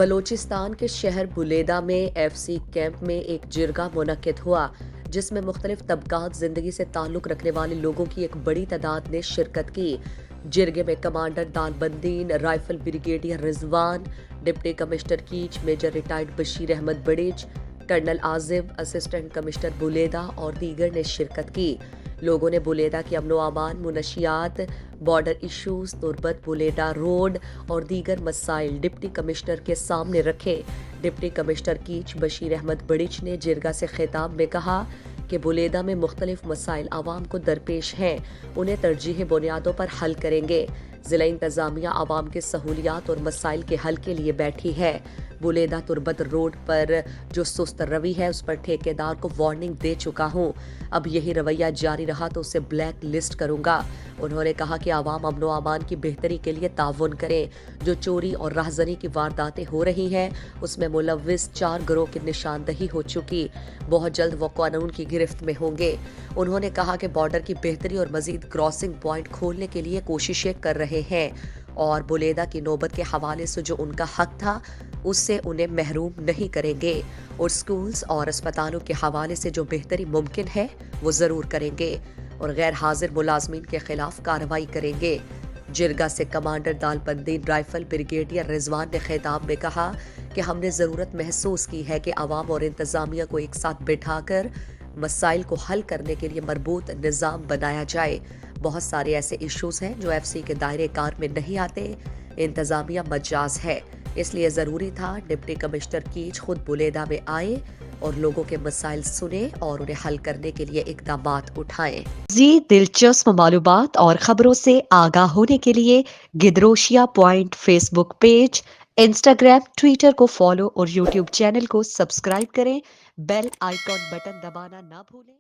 बलूचिस्तान के शहर बुलेदा में एफसी कैंप में एक जिरगा मुनक्किद हुआ, जिसमें मुख्तलिफ तबकात जिंदगी से ताल्लुक रखने वाले लोगों की एक बड़ी तादाद ने शिरकत की। जिरगे में commander Dalbandin, rifle brigadier Rizwan, deputy commissioner Kech, major retired Bashir Ahmed Barech, colonel Ajib, assistant commissioner Buleda और दीगर ने शिरकत की। लोगों ने बुलेदा की अमनो अमान, मुनशियात, border issues, Turbat Buleda road और दीगर मसाइल डिप्टी कमिश्नर के सामने रखे। डिप्टी कमिश्नर कीच बशीर अहमद बड़ीच ने जिरगा से खिताब में कहा कि बुलेदा में मुख्तलिफ मसाइल आवाम को दरपेश हैं, उन्हें तरजीही बुनियादों पर हल करेंगे। जिला इंतजामिया आवाम के सहूलियात और मसाइल के हल के लिए बैठी है। बुलेदा तुर्बत रोड पर जो सुस्त रवि है, उस पर ठेकेदार को वार्निंग दे चुका हूँ। अब यही रवैया जारी रहा तो उसे ब्लैक लिस्ट करूंगा। उन्होंने कहा कि आवाम अमनो अमान की बेहतरी के लिए ताउन करें। जो चोरी और राहजनी की वारदातें हो रही हैं, उसमें मुलव्विस 4 गिरोह की निशानदही हो चुकी। बहुत जल्द वो कानून की गिरफ्त में होंगे। उन्होंने कहा कि बॉर्डर की बेहतरी और मजीद क्रॉसिंग पॉइंट खोलने के लिए कोशिशें कर रहे हैं और बुलेदा की नौबत के हवाले से जो उनका हक था, उससे उन्हें महरूम नहीं करेंगे और स्कूल्स और अस्पतालों के हवाले से जो बेहतरी मुमकिन है वो जरूर करेंगे और गैर हाजिर मुलाजमीन के खिलाफ कार्रवाई करेंगे। जिरगा से commander Dalbandin, rifle brigadier Rizwan ने खिताब में कहा कि हमने ज़रूरत महसूस की है कि आवाम और इंतज़ामिया को एक साथ बिठाकर मसाइल को हल करने के लिए मरबूत निज़ाम बनाया जाए। बहुत सारे ऐसे इश्यूज हैं जो एफसी के दायरे कार में नहीं आते। इंतज़ामिया मजाज है, इसलिए ज़रूरी था डिप्टी कमिश्नर कीच खुद बुलेदा में आए और लोगों के मसाइल सुने और उन्हें हल करने के लिए इक़दामात उठाएं। जी दिलचस्प मालूमात और खबरों से आगाह होने के लिए Gidroshia point Facebook page, Instagram, Twitter को फॉलो और यूट्यूब चैनल को सब्सक्राइब करें। बेल आइकॉन बटन दबाना ना भूलें।